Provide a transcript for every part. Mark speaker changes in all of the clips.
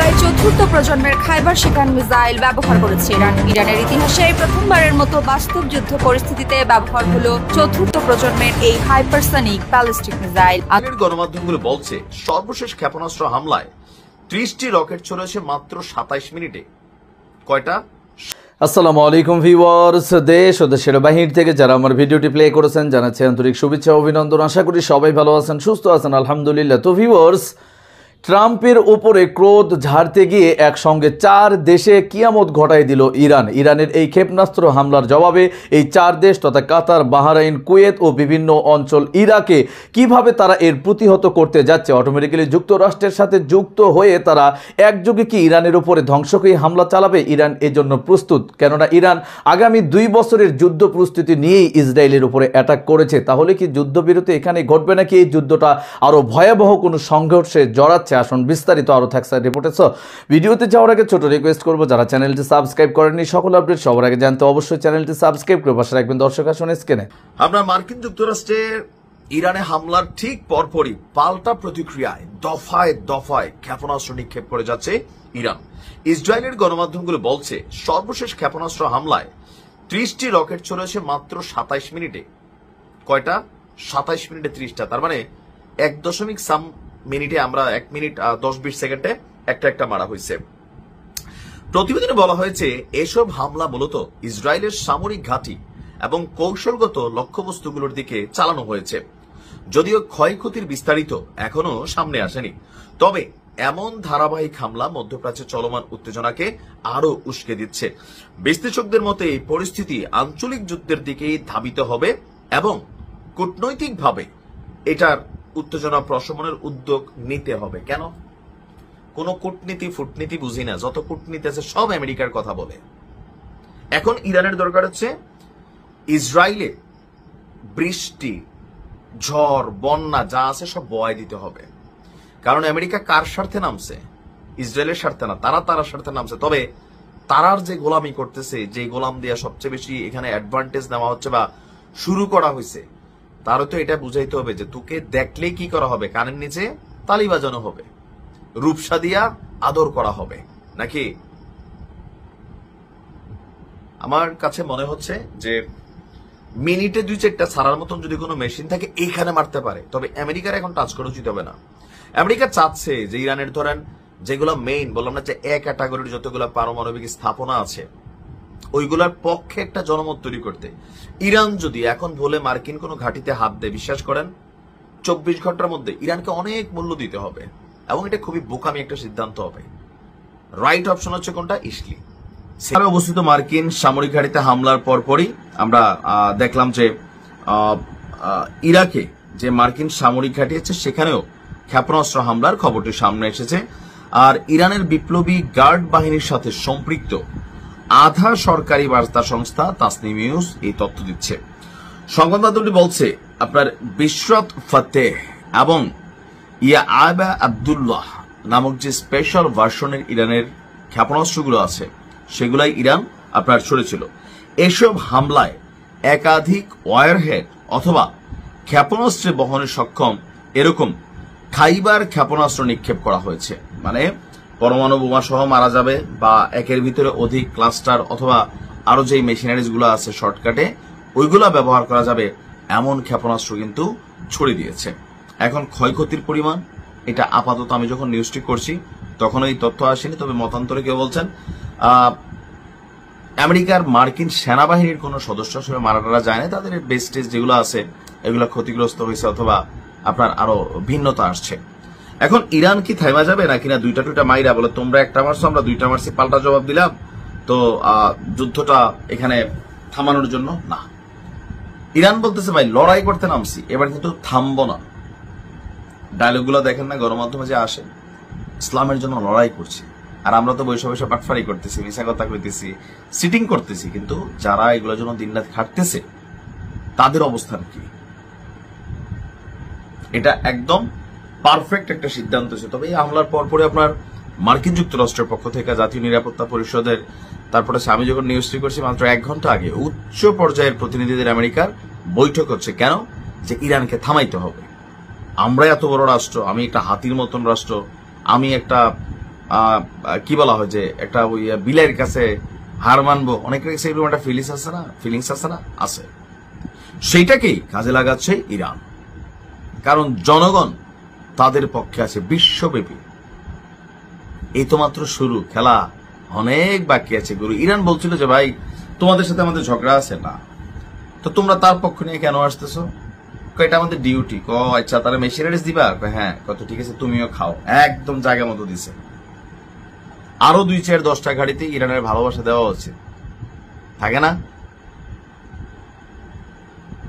Speaker 1: হামলায় চতুর্থ প্রজন্মের খাইবার শিকান মিসাইল ব্যবহার করেছে ইরান। ইরানের ইতিহাসে প্রথমবারের মতো বাস্তব যুদ্ধ পরিস্থিতিতে ব্যবহার হলো চতুর্থ প্রজন্মের এই হাইপারসনিক ব্যালিস্টিক মিসাইল।
Speaker 2: গণমাধ্যমগুলো বলছে সর্বশেষ ক্ষেপণাস্ত্র হামলায় 30টি রকেট চলেছে মাত্র 27 মিনিটে। কয়টা?
Speaker 3: আসসালামু আলাইকুম ভিউয়ার্স, দেশ ও দেশের বাহির থেকে যারা আমার ভিডিওটি প্লে করেছেন জানাচ্ছি আন্তরিক শুভেচ্ছা অভিনন্দন। আশা করি সবাই ভালো আছেন, সুস্থ আছেন, আলহামদুলিল্লাহ। তো ভিউয়ার্স, ট্রাম্পের উপরে ক্রোধ ঝাড়তে গিয়ে একসঙ্গে 4 দেশে কিয়ামত ঘটায় দিল ইরান। ইরানের এই ক্ষেপণাস্ত্র হামলার জবাবে এই 4 দেশ তথা কাতার, বাহরাইন, কুয়েত ও বিভিন্ন অঞ্চল ইরাকে কিভাবে তারা এর প্রতিহত করতে যাচ্ছে, অটোমেটিক্যালি যুক্তরাষ্ট্রের সাথে যুক্ত হয়ে তারা একযোগে কি ইরানের উপরে ধ্বংসকরী হামলা চালাবে? ইরান এজন্য প্রস্তুত, কেননা ইরান আগামী 2 বছরের যুদ্ধ প্রস্তুতি নিয়েই ইসরায়েলের উপরে অ্যাটাক করেছে। তাহলে কি যুদ্ধবিরতি এখানে ঘটবে নাকি এই যুদ্ধটা আরও ভয়াবহ কোনো সংঘর্ষে জড়াচ্ছে? আসুন বিস্তারিত আরো থাকছে রিপোর্টে। ভিডিওতে যাওয়ার আগে ছোট রিকোয়েস্ট করবো, যারা চ্যানেলটি সাবস্ক্রাইব করেননি সকল আপডেট সবার আগে জানতে অবশ্যই চ্যানেলটি সাবস্ক্রাইব করে পাশে রাখবেন। দর্শক আসুন স্ক্রিনে
Speaker 2: আমরা মার্কিন যুক্তরাষ্ট্রের ইরানে হামলার ঠিক পরপরই পাল্টা প্রতিক্রিয়ায় দফায় দফায় ক্ষেপণাস্ত্র নিক্ষেপ করে যাচ্ছে ইরান। ইসরায়েলের গণমাধ্যমগুলো বলছে সর্বশেষ ক্ষেপণাস্ত্র হামলায় 30টি রকেট চলেছে মাত্র 27 মিনিটে। কয়টা? 27 মিনিটে 30টা, তার মানে 1 মিনিটে আমরা 1 মিনিট 10-20 সেকেন্ডে একটা মারা হয়েছে। প্রতিবেদনে বলা হয়েছে এসব হামলা মূলত ইসরায়েলের সামরিক ঘাঁটি এবং কৌশলগত লক্ষ্যবস্তুগুলোর দিকে চালানো হয়েছে। যদিও ক্ষয়ক্ষতির বিস্তারিত এখনো সামনে আসেনি, তবে এমন ধারাবাহিক হামলা মধ্যপ্রাচ্যে চলমান উত্তেজনাকে আরো উস্কে দিচ্ছে। বিশ্লেষকদের মতে এই পরিস্থিতি আঞ্চলিক যুদ্ধের দিকেই ধাবিত হবে এবং কূটনৈতিকভাবে এটার উত্তেজনা প্রশমনের উদ্যোগ নিতে হবে। কেন? কোন কূটনীতি ফুটনীতি বুঝি না, যত কূটনীতি আছে সব আমেরিকার কথা বলে। এখন ইরানের দরকার হচ্ছে ইসরায়েলে বৃষ্টি, ঝড়, বন্যা যা আছে সব বয় দিতে হবে। কারণ আমেরিকা কার স্বার্থে নামছে? ইসরায়েলের স্বার্থে না, তারা স্বার্থে নামছে। তবে তারার যে গোলামি করতেছে, যে গোলাম দিয়া সবচেয়ে বেশি এখানে অ্যাডভান্টেজ নেওয়া হচ্ছে বা শুরু করা হয়েছে, তারও তো এটা বুঝাইতে হবে যে তোকে দেখলেই কি করা হবে? কানের নিচে তালি বাজানো হবে, রূপসা দিয়া আদর করা হবে নাকি? আমার কাছে মনে হচ্ছে যে মিনিটে 2-4টা ছাড়ার মতন যদি কোনো মেশিন থাকে এইখানে মারতে পারে। তবে আমেরিকার এখন টাচ করা উচিত হবে না। আমেরিকা চাচ্ছে যে ইরানের ধরেন যেগুলো মেইন বললাম না যে এক ক্যাটাগরির যতগুলো পারমাণবিক স্থাপনা আছে ওইগুলার পক্ষে একটা জনমত তৈরি করতে। ইরান যদি এখন বলে মার্কিন কোনো ঘাঁটিতে হাত দেয়, বিশ্বাস করেন 24 ঘন্টার মধ্যে ইরানকে অনেক মূল্য দিতে হবে এবং এটা খুবই বোকামি একটা সিদ্ধান্ত হবে। রাইট অপশন হচ্ছে কোনটা? ইসলি সেখানে অবস্থিত মার্কিন সামরিক ঘাঁটিতে হামলার পরপরই আমরা দেখলাম যে ইরাকে যে মার্কিন সামরিক ঘাঁটি আছে সেখানেও ক্ষেপণাস্ত্র হামলার খবরটি সামনে এসেছে। আর ইরানের বিপ্লবী গার্ড বাহিনীর সাথে সম্পৃক্ত আধা সরকারি বার্তা সংস্থা তাসনিম নিউজ এই তথ্য দিচ্ছে। সংবাদ মাধ্যমটি বলছে আপনার বিশরত ফাতেহ এবং ইয়া আবা আব্দুল্লাহ নামক যে স্পেশাল ভার্সনের ইরানের ক্ষেপণাস্ত্রগুলো আছে সেগুলাই ইরান আপনার ছড়েছিল। এসব হামলায় একাধিক ওয়ারহেড অথবা ক্ষেপণাস্ত্র বহনে সক্ষম এরকম খাইবার ক্ষেপণাস্ত্র নিক্ষেপ করা হয়েছে। মানে পরমাণু বোমা সহ মারা যাবে বা একের ভিতরে অধিক ক্লাস্টার অথবা আরো যে মেশিনারিজ গুলো আছে শর্টকাটে ওইগুলা ব্যবহার করা যাবে এমন ক্ষেপণাস্ত্র কিন্তু ছড়িয়ে দিয়েছে। এখন ক্ষয়ক্ষতির পরিমাণ এটা আপাতত আমি যখন নিউজটি করছি তখন এই তথ্য আসেনি, তবে মতান্তরে কেউ বলছেন আমেরিকার মার্কিন সেনাবাহিনীর কোন সদস্য হিসেবে মারা যায় না, তাদের বেস্টেজ যেগুলো আছে এগুলো ক্ষতিগ্রস্ত হয়েছে অথবা আপনার আরো ভিন্নতা আসছে। এখন ইরান কি থাইমা যাবে নাকি না 2টা মাইরা বলে তোমরা একটা মারছো আমরা 2টা মারছি পাল্টা জবাব দিলাম, তো যুদ্ধটা এখানে থামানোর জন্য না। ইরান বলতেছে ভাই লড়াই করতে নামছি, এবার কিন্তু থামবো না। ডায়লগ গুলো দেখেন না গণমাধ্যমে যে আসে, ইসলামের জন্য লড়াই করছি। আর আমরা তো বৈশা বৈশা পাটফারি করতেছি, মিশা কথা কইতেছি, সিটিং করতেছি, কিন্তু যারা এগুলোর জন্য দিনরাত খাটতেছে তাদের অবস্থান কি? এটা একদম পারফেক্ট একটা সিদ্ধান্ত ছিল। তবে এই হামলার পরপরে আপনার মার্কিন যুক্তরাষ্ট্রের পক্ষ থেকে জাতীয় নিরাপত্তা পরিষদের তারপরে আমি যখন নিউজটি করছি মাত্র 1 ঘন্টা আগে উচ্চ পর্যায়ের প্রতিনিধিদের আমেরিকার বৈঠক হচ্ছে। কেন? যে ইরানকে থামাইতে হবে। আমরা এত বড় রাষ্ট্র, আমি একটা হাতির মতন রাষ্ট্র, আমি একটা কি বলা হয় যে একটা ওই বিলের কাছে হার মানবো, অনেকের কাছে এরকম একটা ফিলিংস আছে না আছে, সেইটাকেই কাজে লাগাচ্ছে ইরান। কারণ জনগণ তাদের পক্ষে আছে বিশ্বব্যাপী। এই তো মাত্র শুরু, খেলা অনেক বাকি আছে গুরু। ইরান বলছিল যে ভাই তোমাদের সাথে আমাদের ঝগড়া আছে না, তো তোমরা তার পক্ষ নিয়ে কেন আসতেছো? এটা আমাদের ডিউটি। আচ্ছা তাহলে মেশিনারিজ দিবা? হ্যাঁ। কত ঠিক আছে, তুমিও খাও। একদম জায়গা মতো দিছে। আরো 2-4-10টা গাড়িতে ইরানের ভালোবাসা দেওয়া উচিত, থাকে না?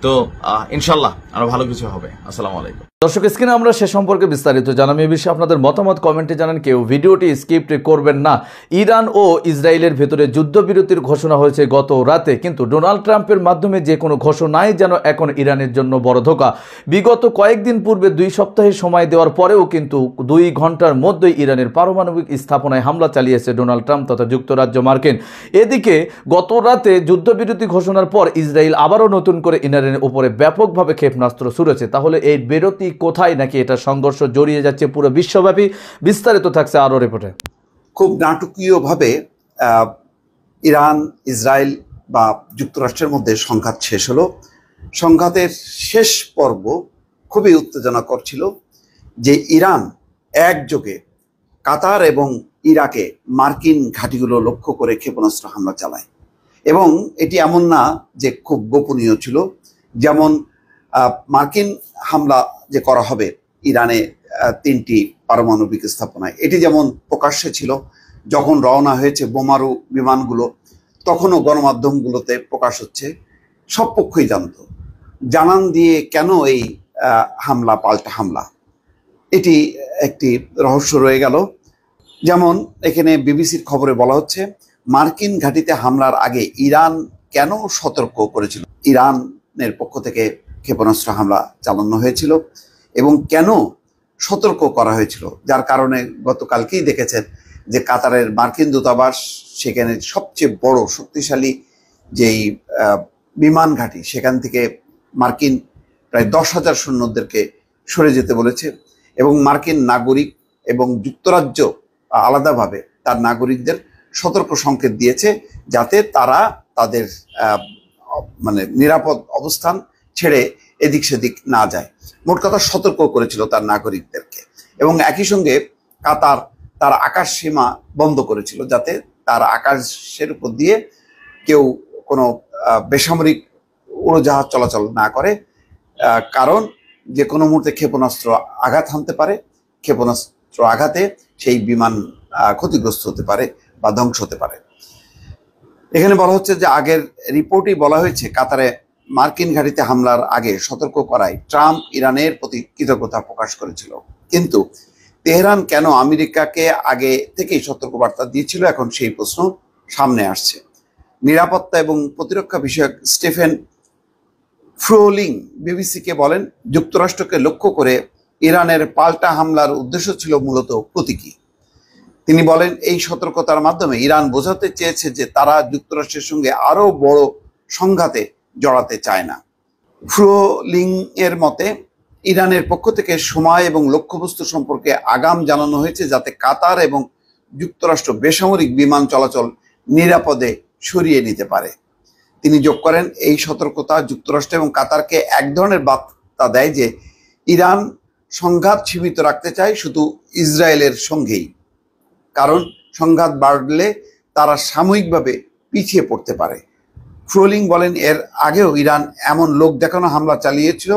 Speaker 2: তো ইনশাল্লাহ আরো ভালো কিছু হবে। আসসালামু আলাইকুম।
Speaker 3: দর্শক, স্ক্রিনে আমরা সে সম্পর্কে বিস্তারিত জানাম। এই বিষয়ে আপনাদের মতামত কমেন্টে জানান। কেউ ভিডিওটি স্কিপ করবেন না। ইরান ও ইসরায়েলের ভেতরে যুদ্ধবিরতির ঘোষণা হয়েছে গত রাতে, কিন্তু ডোনাল্ড ট্রাম্পের মাধ্যমে যে কোনো ঘোষণাই যেন এখন ইরানের জন্য বড় ধোঁকা। বিগত কয়েকদিন পূর্বে 2 সপ্তাহের সময় দেওয়ার পরেও কিন্তু 2 ঘন্টার মধ্যেই ইরানের পারমাণবিক স্থাপনায় হামলা চালিয়েছে ডোনাল্ড ট্রাম্প তথা যুক্তরাজ্য মার্কিন। এদিকে গত রাতে যুদ্ধবিরতি ঘোষণার পর ইসরায়েল আবারও নতুন করে ইরানের উপরে ব্যাপকভাবে ক্ষেপণাস্ত্র ছুড়েছে। তাহলে এই বিরতি কোথায়, নাকি এটা সংঘর্ষ জড়িয়ে যাচ্ছে পুরো বিশ্বব্যাপী? বিস্তারিত থাকছে আরো রিপোর্টে।
Speaker 4: খুব নাটকীয়ভাবে ইরান, ইসরায়েল বা যুক্তরাষ্ট্রের মধ্যে সংঘাত শেষ হলো। সংঘাতের শেষ পর্ব খুবই উত্তেজনাকর ছিল, যে ইরান একযোগে কাতার এবং ইরাকে মার্কিন ঘাঁটিগুলো লক্ষ্য করে ক্ষেপণাস্ত্র হামলা চালায়। এবং এটি এমন না যে খুব গোপনীয় ছিল। যেমন মার্কিন হামলা যে করা হবে ইরানে 3টি পারমাণবিক স্থাপনায়, এটি যেমন প্রকাশ্যে ছিল। যখন রওনা হয়েছে বোমারু বিমানগুলো, তখনও গণমাধ্যমগুলোতে প্রকাশ হচ্ছে। সব পক্ষই জানান দিয়ে কেন এই হামলা, পাল্টা হামলা, এটি একটি রহস্য রয়ে গেল। যেমন এখানে বিবিসির খবরে বলা হচ্ছে, মার্কিন ঘাঁটিতে হামলার আগে ইরান কেন সতর্ক করেছিল, ইরানের পক্ষ থেকে ক্ষেপণাস্ত্র হামলা চালানো হয়েছিল এবং কেন সতর্ক করা হয়েছিল, যার কারণে গতকালকেই দেখেছেন যে কাতারের মার্কিন দূতাবাস, সেখানে সবচেয়ে বড় শক্তিশালী যেই বিমান ঘাঁটি, সেখান থেকে মার্কিন প্রায় 10,000 সৈন্যদেরকে সরে যেতে বলেছে। এবং মার্কিন নাগরিক এবং যুক্তরাজ্য আলাদাভাবে তার নাগরিকদের সতর্ক সংকেত দিয়েছে, যাতে তারা তাদের মানে নিরাপদ অবস্থান ছেড়ে এদিক সেদিক না যায়। মোট কথা সতর্ক করেছিল তার নাগরিকদেরকে। এবং একই সঙ্গে কাতার তার আকাশ সীমা বন্ধ করেছিল, যাতে তার আকাশের উপর দিয়ে কেউ কোনো বেসামরিক উড়োজাহাজ চলাচল না করে, কারণ যে কোনো মুহূর্তে ক্ষেপণাস্ত্র আঘাত হানতে পারে। ক্ষেপণাস্ত্র আঘাতে সেই বিমান ক্ষতিগ্রস্ত হতে পারে বা ধ্বংস হতে পারে। এখানে বলা হচ্ছে যে আগের রিপোর্টেই বলা হয়েছে, কাতারে মার্কিন ঘাঁটিতে হামলার আগে সতর্ক করায় ট্রাম্প ইরানের প্রতি কৃতজ্ঞতা প্রকাশ করেছিল। কিন্তু তেহরান কেন আমেরিকাকে আগে থেকেই সতর্কবার্তা দিয়েছিল, এখন সেই প্রশ্ন সামনে আসছে। নিরাপত্তা এবং প্রতিরক্ষা বিষয়ক স্টিফেন ফ্রোলিং বিবিসিকে বলেন, যুক্তরাষ্ট্রকে লক্ষ্য করে ইরানের পাল্টা হামলার উদ্দেশ্য ছিল মূলত প্রতীকী। তিনি বলেন, এই সতর্কতার মাধ্যমে ইরান বোঝাতে চেয়েছে যে তারা যুক্তরাষ্ট্রের সঙ্গে আরো বড় সংঘাতে জড়াতে চায় না। ফ্রোলিং এর মতে, ইরানের পক্ষ থেকে সময় এবং লক্ষ্যবস্তু সম্পর্কে আগাম জানানো হয়েছে, যাতে কাতার এবং যুক্তরাষ্ট্র বেসামরিক বিমান চলাচল নিরাপদে সরিয়ে নিতে পারে। তিনি যোগ করেন, এই সতর্কতা যুক্তরাষ্ট্র এবং কাতারকে এক ধরনের বার্তা দেয় যে ইরান সংঘাত সীমিত রাখতে চায় শুধু ইসরায়েলের সঙ্গেই, কারণ সংঘাত বাড়লে তারা সাময়িকভাবে পিছিয়ে পড়তে পারে। ফ্রোলিং বলেন, এর আগেও ইরান এমন লোক দেখানো হামলা চালিয়েছিল,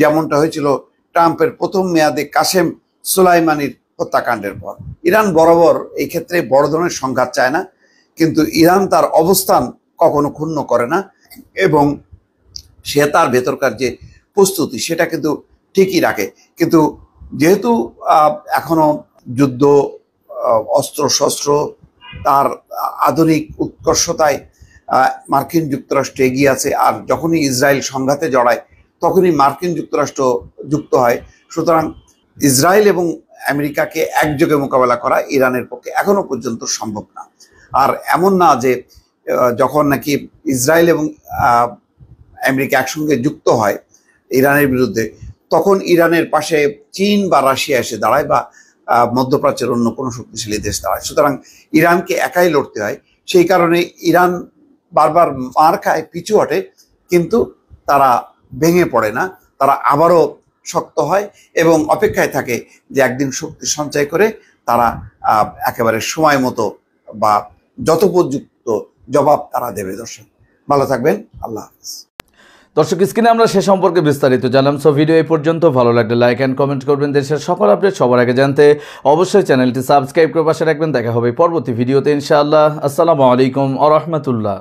Speaker 4: যেমনটা হয়েছিল ট্রাম্পের প্রথম মেয়াদে কাসেম সোলাইমানির হত্যাকাণ্ডের পর। ইরান বরাবর এই ক্ষেত্রে বড় ধরনের সংঘাত চায় না, কিন্তু ইরান তার অবস্থান কখনো ক্ষুণ্ণ করে না এবং সে তার ভেতরকার যে প্রস্তুতি সেটা কিন্তু ঠিকই রাখে। কিন্তু যেহেতু এখনো যুদ্ধ, অস্ত্র শস্ত্র, তার আধুনিক উৎকর্ষতায় মার্কিন যুক্তরাষ্ট্র এগিয়ে আছে, আর যখনই ইসরায়েল সংঘাতে জড়ায় তখনই মার্কিন যুক্তরাষ্ট্র যুক্ত হয়। সুতরাং ইসরায়েল এবং আমেরিকাকে একযোগে মোকাবেলা করা ইরানের পক্ষে এখনো পর্যন্ত সম্ভব না। আর এমন না যে যখন নাকি ইসরায়েল এবং আমেরিকা একসঙ্গে যুক্ত হয় ইরানের বিরুদ্ধে, তখন ইরানের পাশে চীন বা রাশিয়া এসে দাঁড়ায় বা মধ্যপ্রাচ্যের অন্য কোনো শক্তিশালী দেশ দাঁড়ায়। সুতরাং ইরানকে একাই লড়তে হয়। সেই কারণে ইরান বারবার মার খায়, পিছু হটে, কিন্তু তারা ভেঙে পড়ে না, তারা আবারও শক্ত হয় এবং অপেক্ষায় থাকে যে একদিন শক্তি সঞ্চয় করে তারা একেবারে সময় মতো বা যথোপযুক্ত জবাব তারা দেবে। দর্শক ভালো থাকবেন, আল্লাহ হাফেজ।
Speaker 3: দর্শক, স্ক্রিনে আমরা সে সম্পর্কে বিস্তারিত জানলাম। সো ভিডিও এই পর্যন্ত। ভালো লাগলে লাইক অ্যান্ড কমেন্ট করবেন। দেশের সকল আপডেট সবার আগে জানতে অবশ্যই চ্যানেলটি সাবস্ক্রাইব করে পাশে রাখবেন। দেখা হবে পরবর্তী ভিডিওতে ইনশাআল্লাহ। আসসালামু আলাইকুম ওয়া রাহমাতুল্লাহ।